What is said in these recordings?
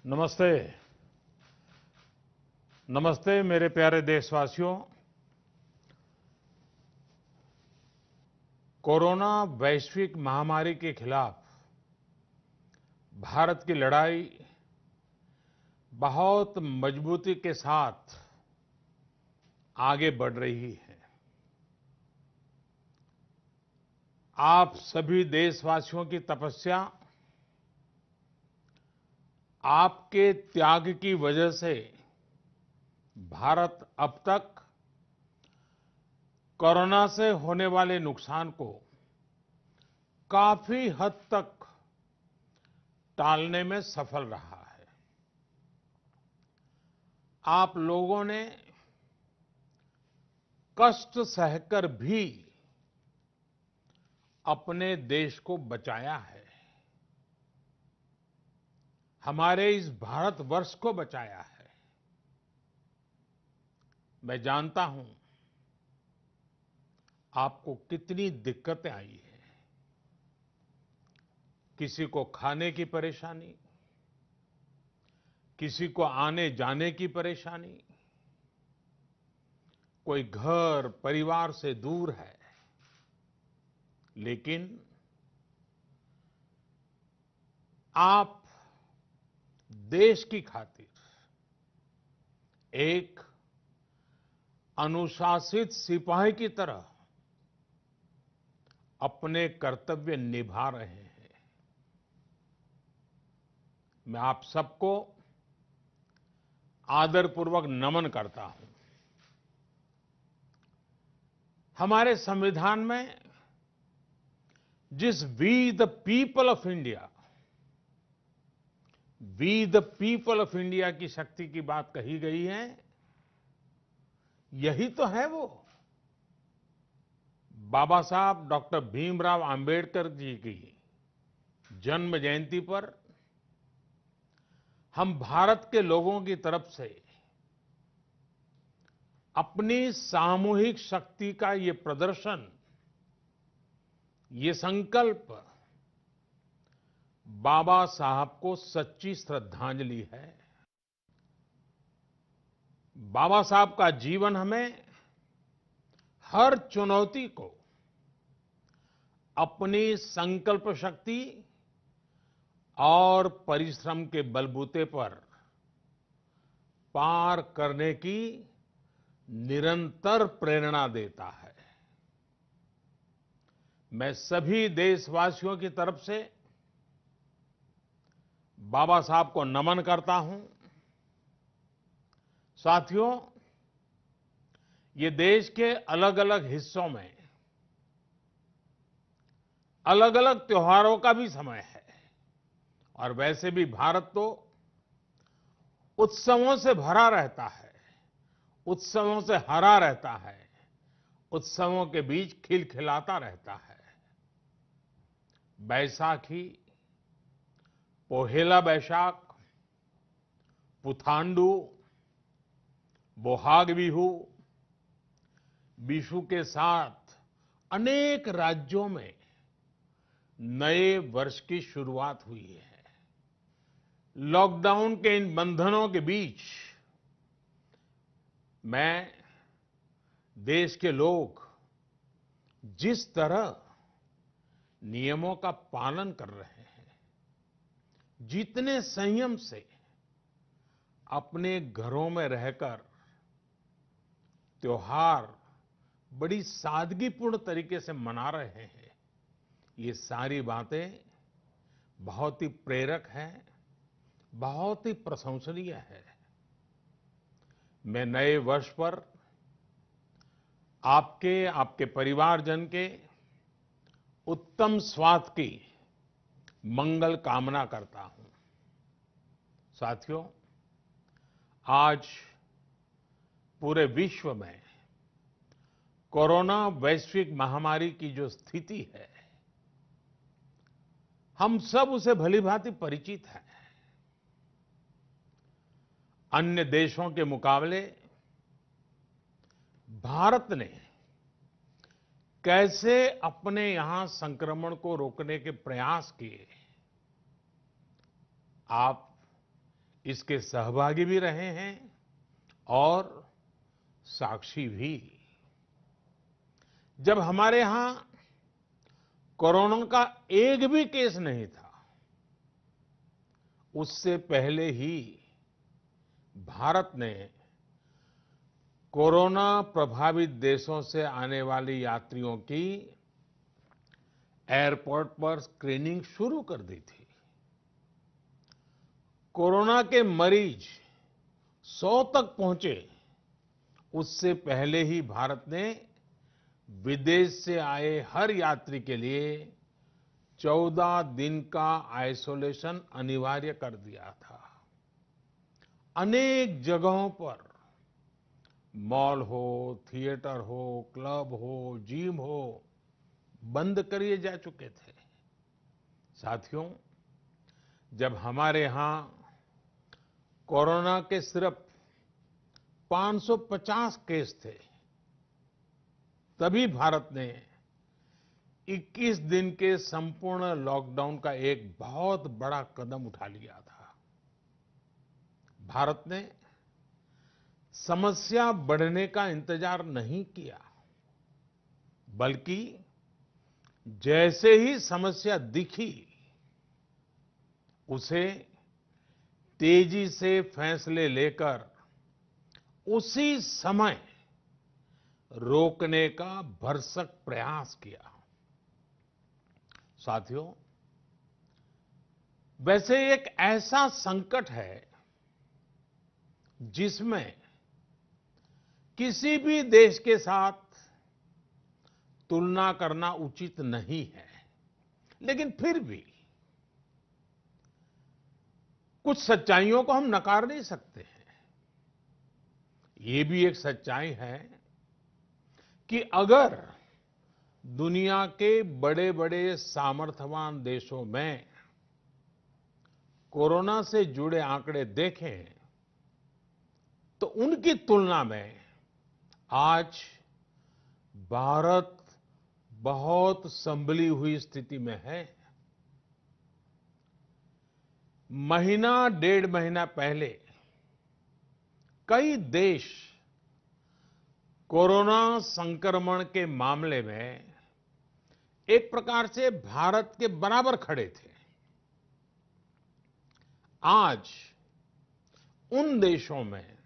नमस्ते। नमस्ते मेरे प्यारे देशवासियों। कोरोना वैश्विक महामारी के खिलाफ भारत की लड़ाई बहुत मजबूती के साथ आगे बढ़ रही है। आप सभी देशवासियों की तपस्या, आपके त्याग की वजह से भारत अब तक कोरोना से होने वाले नुकसान को काफी हद तक टालने में सफल रहा है। आप लोगों ने कष्ट सहकर भी अपने देश को बचाया है, हमारे इस भारतवर्ष को बचाया है। मैं जानता हूं आपको कितनी दिक्कतें आई हैं। किसी को खाने की परेशानी, किसी को आने जाने की परेशानी, कोई घर परिवार से दूर है, लेकिन आप देश की खातिर एक अनुशासित सिपाही की तरह अपने कर्तव्य निभा रहे हैं। मैं आप सबको आदरपूर्वक नमन करता हूं। हमारे संविधान में जिस we the people of India, we the people of India की शक्ति की बात कही गई है, यही तो है वो। बाबा साहब डॉक्टर भीमराव अंबेडकर जी की जन्म जयंती पर हम भारत के लोगों की तरफ से अपनी सामूहिक शक्ति का ये प्रदर्शन, ये संकल्प बाबा साहब को सच्ची श्रद्धांजलि है। बाबा साहब का जीवन हमें हर चुनौती को अपनी संकल्प शक्ति और परिश्रम के बलबूते पर पार करने की निरंतर प्रेरणा देता है। मैं सभी देशवासियों की तरफ से बाबा साहब को नमन करता हूं। साथियों, ये देश के अलग अलग हिस्सों में अलग अलग त्योहारों का भी समय है, और वैसे भी भारत तो उत्सवों से भरा रहता है, उत्सवों से हरा रहता है, उत्सवों के बीच खिलखिलाता रहता है। बैसाखी, पोहेला बैशाख, पुथांडू, बोहाग बिहू, बिशु के साथ अनेक राज्यों में नए वर्ष की शुरुआत हुई है। लॉकडाउन के इन बंधनों के बीच मैं देश के लोग जिस तरह नियमों का पालन कर रहे हैं, जितने संयम से अपने घरों में रहकर त्योहार बड़ी सादगीपूर्ण तरीके से मना रहे हैं, ये सारी बातें बहुत ही प्रेरक हैं, बहुत ही प्रशंसनीय है। मैं नए वर्ष पर आपके परिवारजन के उत्तम स्वास्थ्य की मंगल कामना करता हूं। साथियों, आज पूरे विश्व में कोरोना वैश्विक महामारी की जो स्थिति है, हम सब उसे भलीभांति परिचित हैं। अन्य देशों के मुकाबले भारत ने कैसे अपने यहां संक्रमण को रोकने के प्रयास किए, आप इसके सहभागी भी रहे हैं और साक्षी भी। जब हमारे यहां कोरोना का एक भी केस नहीं था, उससे पहले ही भारत ने कोरोना प्रभावित देशों से आने वाले यात्रियों की एयरपोर्ट पर स्क्रीनिंग शुरू कर दी थी। कोरोना के मरीज 100 तक पहुंचे, उससे पहले ही भारत ने विदेश से आए हर यात्री के लिए 14 दिन का आइसोलेशन अनिवार्य कर दिया था। अनेक जगहों पर मॉल हो, थिएटर हो, क्लब हो, जिम हो, बंद कर जा चुके थे। साथियों, जब हमारे यहां कोरोना के सिर्फ 550 केस थे, तभी भारत ने 21 दिन के संपूर्ण लॉकडाउन का एक बहुत बड़ा कदम उठा लिया था। भारत ने समस्या बढ़ने का इंतजार नहीं किया, बल्कि जैसे ही समस्या दिखी, उसे तेजी से फैसले लेकर उसी समय रोकने का भरसक प्रयास किया। साथियों, वैसे एक ऐसा संकट है जिसमें किसी भी देश के साथ तुलना करना उचित नहीं है, लेकिन फिर भी कुछ सच्चाइयों को हम नकार नहीं सकते हैं। ये भी एक सच्चाई है कि अगर दुनिया के बड़े-बड़े सामर्थ्यवान देशों में कोरोना से जुड़े आंकड़े देखें, तो उनकी तुलना में आज भारत बहुत संभली हुई स्थिति में है। महीना डेढ़ महीना पहले कई देश कोरोना संक्रमण के मामले में एक प्रकार से भारत के बराबर खड़े थे। आज उन देशों में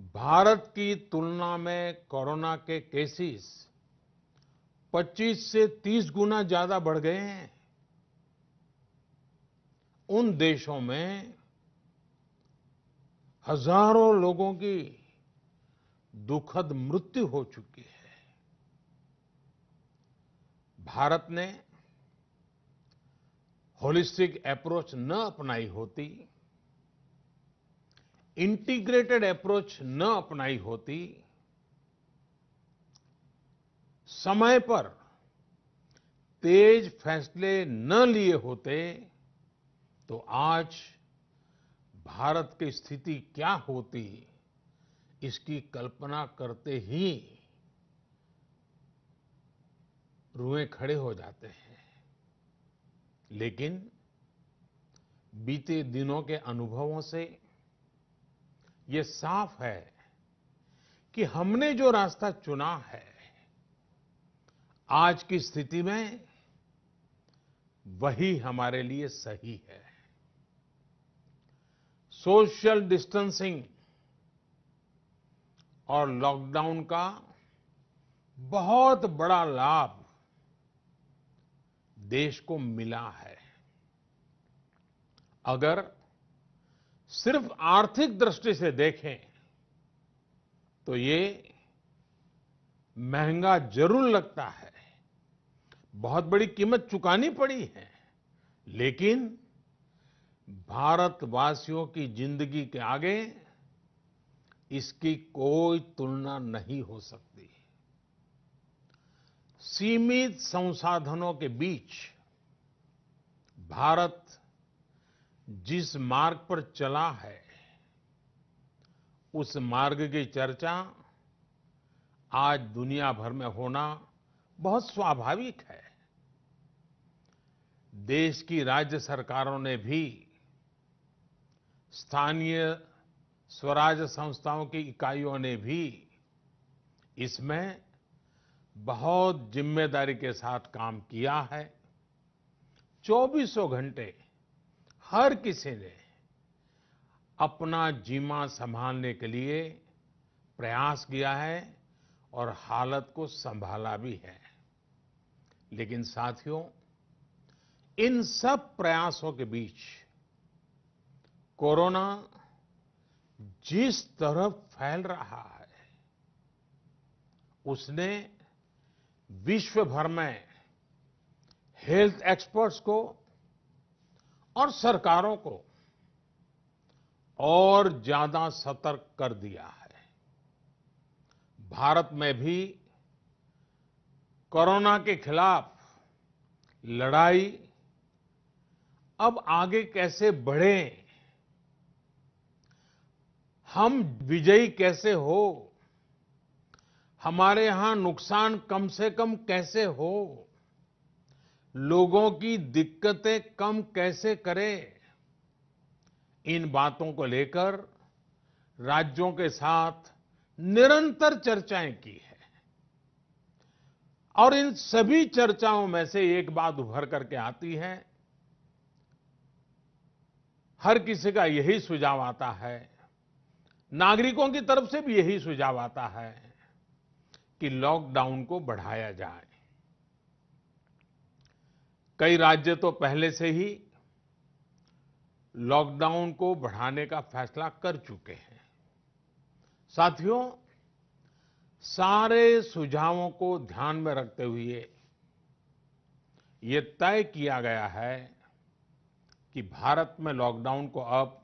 भारत की तुलना में कोरोना के केसेस 25 से 30 गुना ज्यादा बढ़ गए हैं। उन देशों में हजारों लोगों की दुखद मृत्यु हो चुकी है। भारत ने होलिस्टिक अप्रोच न अपनाई होती, इंटीग्रेटेड अप्रोच न अपनाई होती, समय पर तेज फैसले न लिए होते, तो आज भारत की स्थिति क्या होती, इसकी कल्पना करते ही रुएं खड़े हो जाते हैं। लेकिन बीते दिनों के अनुभवों से ये साफ है कि हमने जो रास्ता चुना है, आज की स्थिति में वही हमारे लिए सही है। सोशल डिस्टेंसिंग और लॉकडाउन का बहुत बड़ा लाभ देश को मिला है। अगर सिर्फ आर्थिक दृष्टि से देखें तो ये महंगा जरूर लगता है, बहुत बड़ी कीमत चुकानी पड़ी है, लेकिन भारतवासियों की जिंदगी के आगे इसकी कोई तुलना नहीं हो सकती। सीमित संसाधनों के बीच भारत जिस मार्ग पर चला है, उस मार्ग की चर्चा आज दुनिया भर में होना बहुत स्वाभाविक है। देश की राज्य सरकारों ने भी स्थानीय स्वराज संस्थाओं की इकाइयों ने भी इसमें बहुत जिम्मेदारी के साथ काम किया है। चौबीसों घंटे हर किसी ने अपना जीमा संभालने के लिए प्रयास किया है और हालत को संभाला भी है। लेकिन साथियों, इन सब प्रयासों के बीच कोरोना जिस तरह फैल रहा है, उसने विश्व भर में हेल्थ एक्सपर्ट्स को और सरकारों को और ज्यादा सतर्क कर दिया है। भारत में भी कोरोना के खिलाफ लड़ाई अब आगे कैसे बढ़े, हम विजयी कैसे हो, हमारे यहां नुकसान कम से कम कैसे हो, लोगों की दिक्कतें कम कैसे करें, इन बातों को लेकर राज्यों के साथ निरंतर चर्चाएं की है। और इन सभी चर्चाओं में से एक बात उभर करके आती है। हर किसी का यही सुझाव आता है, नागरिकों की तरफ से भी यही सुझाव आता है कि लॉकडाउन को बढ़ाया जाए। कई राज्य तो पहले से ही लॉकडाउन को बढ़ाने का फैसला कर चुके हैं। साथियों, सारे सुझावों को ध्यान में रखते हुए ये तय किया गया है कि भारत में लॉकडाउन को अब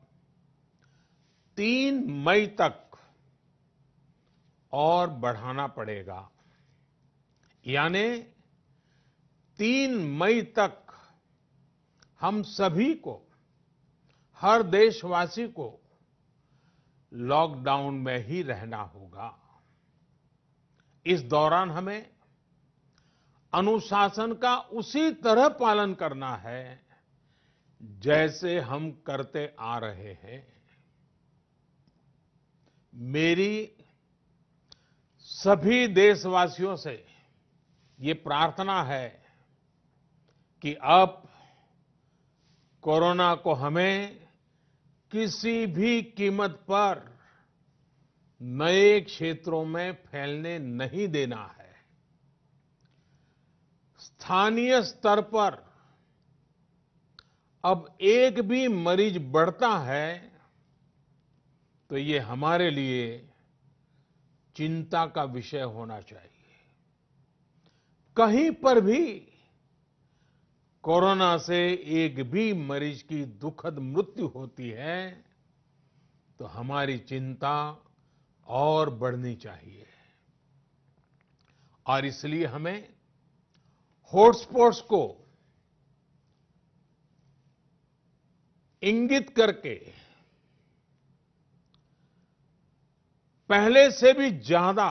3 मई तक और बढ़ाना पड़ेगा। यानी 3 मई तक हम सभी को, हर देशवासी को लॉकडाउन में ही रहना होगा। इस दौरान हमें अनुशासन का उसी तरह पालन करना है जैसे हम करते आ रहे हैं। मेरी सभी देशवासियों से ये प्रार्थना है कि अब कोरोना को हमें किसी भी कीमत पर नए क्षेत्रों में फैलने नहीं देना है। स्थानीय स्तर पर अब एक भी मरीज बढ़ता है तो ये हमारे लिए चिंता का विषय होना चाहिए। कहीं पर भी कोरोना से एक भी मरीज की दुखद मृत्यु होती है तो हमारी चिंता और बढ़नी चाहिए। और इसलिए हमें हॉटस्पॉट्स को इंगित करके पहले से भी ज्यादा,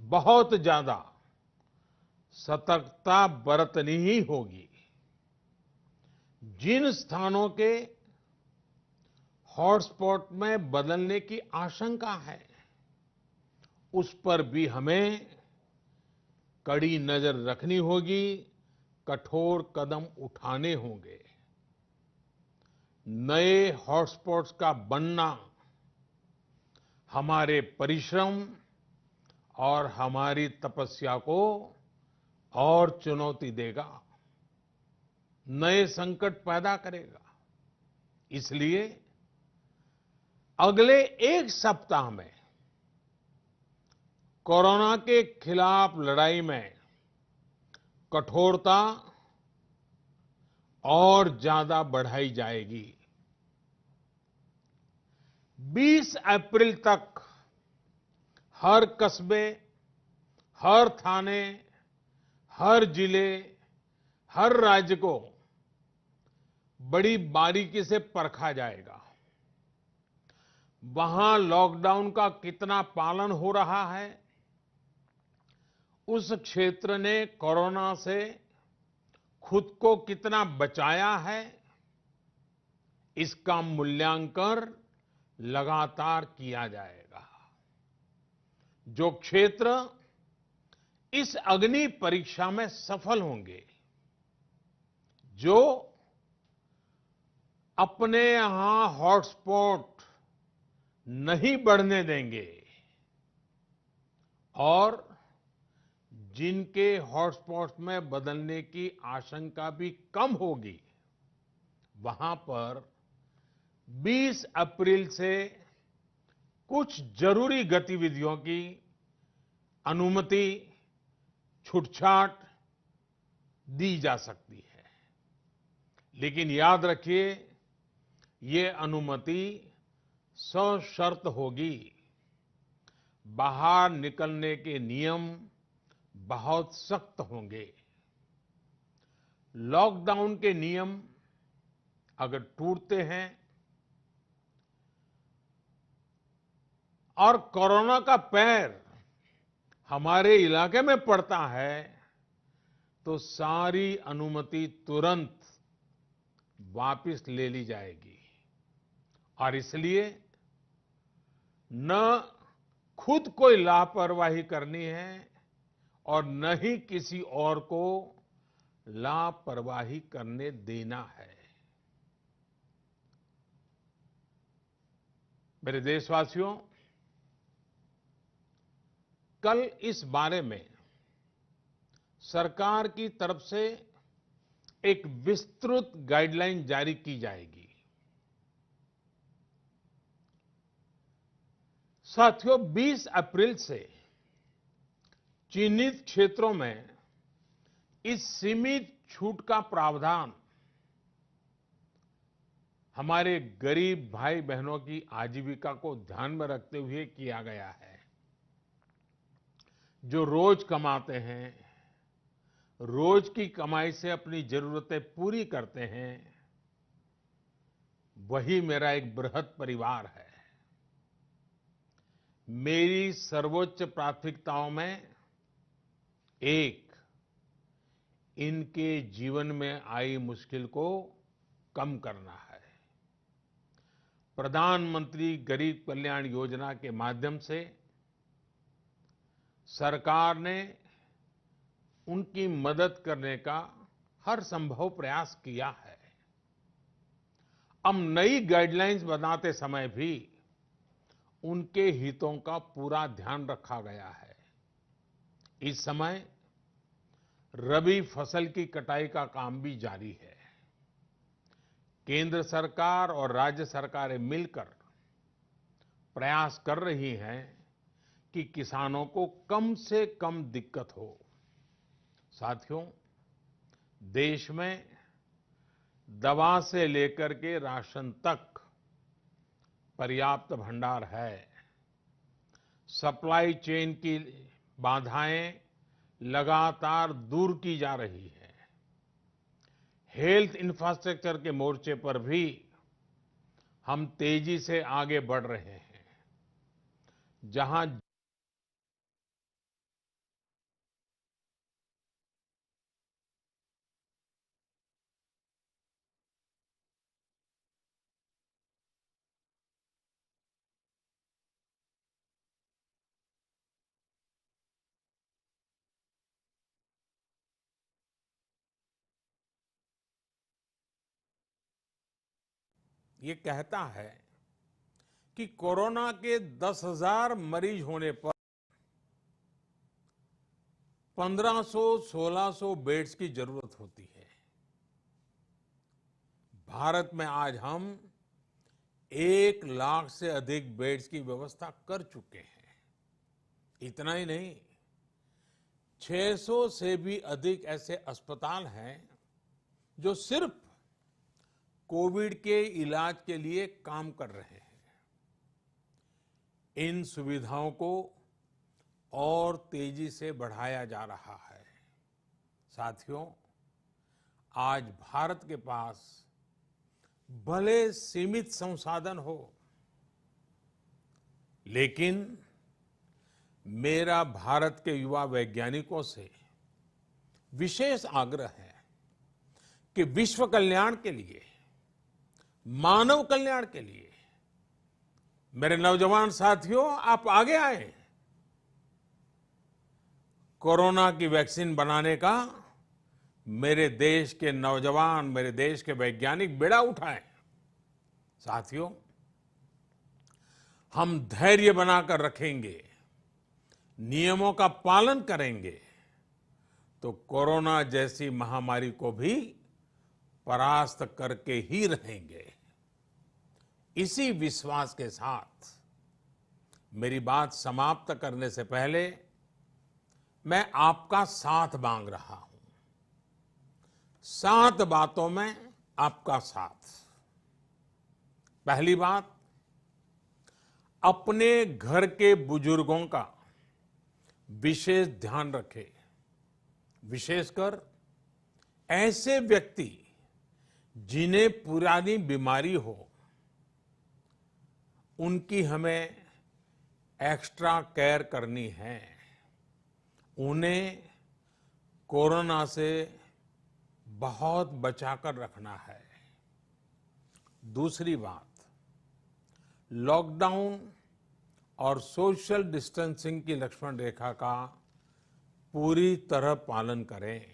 बहुत ज्यादा सतर्कता बरतनी ही होगी। जिन स्थानों के हॉटस्पॉट में बदलने की आशंका है, उस पर भी हमें कड़ी नजर रखनी होगी, कठोर कदम उठाने होंगे। नए हॉटस्पॉट्स का बनना हमारे परिश्रम और हमारी तपस्या को और चुनौती देगा, नए संकट पैदा करेगा। इसलिए अगले एक सप्ताह में कोरोना के खिलाफ लड़ाई में कठोरता और ज्यादा बढ़ाई जाएगी। 20 अप्रैल तक हर कस्बे, हर थाने, हर जिले, हर राज्य को बड़ी बारीकी से परखा जाएगा। वहां लॉकडाउन का कितना पालन हो रहा है, उस क्षेत्र ने कोरोना से खुद को कितना बचाया है, इसका मूल्यांकन लगातार किया जाएगा। जो क्षेत्र इस अग्नि परीक्षा में सफल होंगे, जो अपने यहां हॉटस्पॉट नहीं बढ़ने देंगे और जिनके हॉटस्पॉट्स में बदलने की आशंका भी कम होगी, वहां पर 20 अप्रैल से कुछ जरूरी गतिविधियों की अनुमति, छूटछाट दी जा सकती है। लेकिन याद रखिए, ये अनुमति सशर्त होगी। बाहर निकलने के नियम बहुत सख्त होंगे। लॉकडाउन के नियम अगर टूटते हैं और कोरोना का पैर हमारे इलाके में पड़ता है, तो सारी अनुमति तुरंत वापस ले ली जाएगी। और इसलिए न खुद कोई लापरवाही करनी है और न ही किसी और को लापरवाही करने देना है। मेरे देशवासियों, कल इस बारे में सरकार की तरफ से एक विस्तृत गाइडलाइन जारी की जाएगी। साथियों, 20 अप्रैल से चिन्हित क्षेत्रों में इस सीमित छूट का प्रावधान हमारे गरीब भाई बहनों की आजीविका को ध्यान में रखते हुए किया गया है। जो रोज कमाते हैं, रोज की कमाई से अपनी जरूरतें पूरी करते हैं, वही मेरा एक बृहद परिवार है। मेरी सर्वोच्च प्राथमिकताओं में एक, इनके जीवन में आई मुश्किल को कम करना है। प्रधानमंत्री गरीब कल्याण योजना के माध्यम से सरकार ने उनकी मदद करने का हर संभव प्रयास किया है। अब नई गाइडलाइंस बनाते समय भी उनके हितों का पूरा ध्यान रखा गया है। इस समय रबी फसल की कटाई का काम भी जारी है। केंद्र सरकार और राज्य सरकारें मिलकर प्रयास कर रही हैं कि किसानों को कम से कम दिक्कत हो। साथियों, देश में दवा से लेकर के राशन तक पर्याप्त भंडार है। सप्लाई चेन की बाधाएं लगातार दूर की जा रही है। हेल्थ इंफ्रास्ट्रक्चर के मोर्चे पर भी हम तेजी से आगे बढ़ रहे हैं। जहां ये कहता है कि कोरोना के 10,000 मरीज होने पर 1500-1600 बेड्स की जरूरत होती है। भारत में आज हम 1 लाख से अधिक बेड्स की व्यवस्था कर चुके हैं। इतना ही नहीं, 600 से भी अधिक ऐसे अस्पताल हैं जो सिर्फ कोविड के इलाज के लिए काम कर रहे हैं। इन सुविधाओं को और तेजी से बढ़ाया जा रहा है। साथियों, आज भारत के पास भले सीमित संसाधन हो, लेकिन मेरा भारत के युवा वैज्ञानिकों से विशेष आग्रह है कि विश्व कल्याण के लिए मानव कल्याण के लिए। मेरे नौजवान साथियों, आप आगे आए। कोरोना की वैक्सीन बनाने का मेरे देश के नौजवान, मेरे देश के वैज्ञानिक बेड़ा उठाएं। साथियों, हम धैर्य बनाकर रखेंगे, नियमों का पालन करेंगे, तो कोरोना जैसी महामारी को भी परास्त करके ही रहेंगे। इसी विश्वास के साथ मेरी बात समाप्त करने से पहले मैं आपका साथ मांग रहा हूं। 7 बातों में आपका साथ। पहली बात, अपने घर के बुजुर्गों का विशेष ध्यान रखें। विशेषकर ऐसे व्यक्ति जिन्हें पुरानी बीमारी हो, उनकी हमें एक्स्ट्रा केयर करनी है। उन्हें कोरोना से बहुत बचाकर रखना है। दूसरी बात, लॉकडाउन और सोशल डिस्टेंसिंग की लक्ष्मण रेखा का पूरी तरह पालन करें।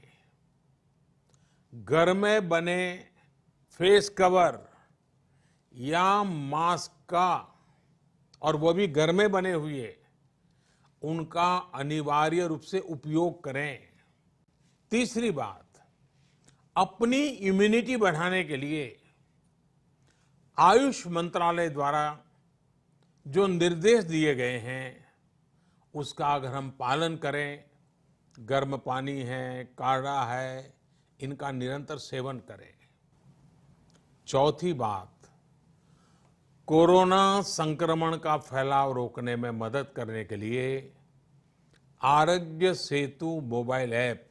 घर में बने फेस कवर या मास्क का, और वो भी घर में बने हुए, उनका अनिवार्य रूप से उपयोग करें। तीसरी बात, अपनी इम्यूनिटी बढ़ाने के लिए आयुष मंत्रालय द्वारा जो निर्देश दिए गए हैं, उसका अगर हम पालन करें, गर्म पानी है, काढ़ा है, इनका निरंतर सेवन करें। चौथी बात, कोरोना संक्रमण का फैलाव रोकने में मदद करने के लिए Aarogya Setu mobile app,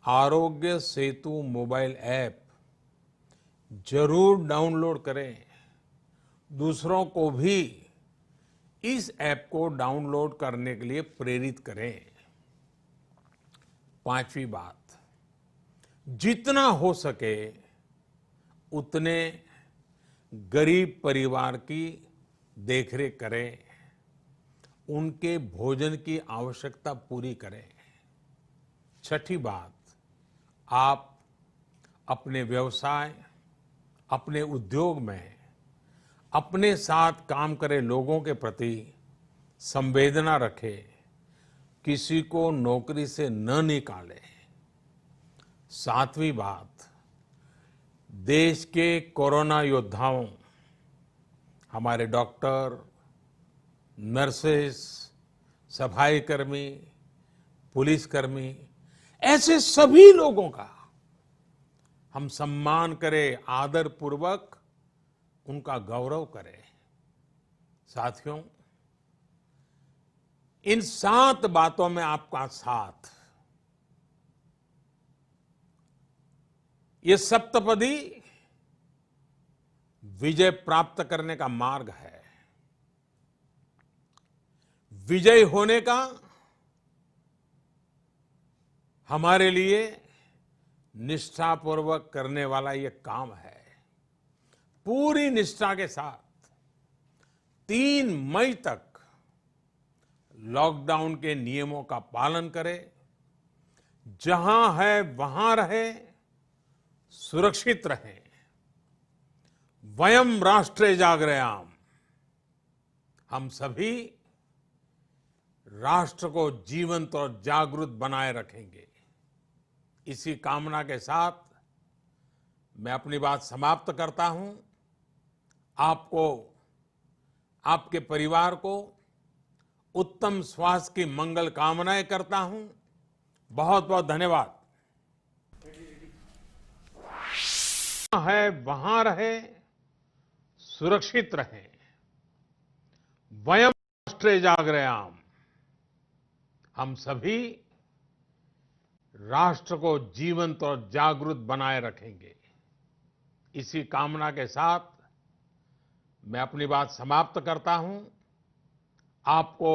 Aarogya Setu mobile app जरूर डाउनलोड करें। दूसरों को भी इस ऐप को डाउनलोड करने के लिए प्रेरित करें। पांचवी बात, जितना हो सके उतने गरीब परिवार की देखरेख करें, उनके भोजन की आवश्यकता पूरी करें। छठी बात, आप अपने व्यवसाय, अपने उद्योग में अपने साथ काम करे लोगों के प्रति संवेदना रखें, किसी को नौकरी से न निकालें। सातवीं बात, देश के कोरोना योद्धाओं, हमारे डॉक्टर, नर्सेस, सफाई कर्मी, पुलिसकर्मी, ऐसे सभी लोगों का हम सम्मान करें, आदर पूर्वक उनका गौरव करें। साथियों, इन 7 बातों में आपका साथ, ये सप्तपदी विजय प्राप्त करने का मार्ग है। विजय होने का हमारे लिए निष्ठापूर्वक करने वाला ये काम है। पूरी निष्ठा के साथ 3 मई तक लॉकडाउन के नियमों का पालन करें। जहां है वहां रहें, सुरक्षित रहें। वयम राष्ट्रे जागृयाम, हम सभी राष्ट्र को जीवंत और जागृत बनाए रखेंगे। इसी कामना के साथ मैं अपनी बात समाप्त करता हूं। आपको, आपके परिवार को उत्तम स्वास्थ्य की मंगल कामनाएं करता हूं। बहुत बहुत धन्यवाद। है वहां रहे, सुरक्षित रहें। वयम राष्ट्रे जागृयाम, हम सभी राष्ट्र को जीवंत और जागृत बनाए रखेंगे। इसी कामना के साथ मैं अपनी बात समाप्त करता हूं। आपको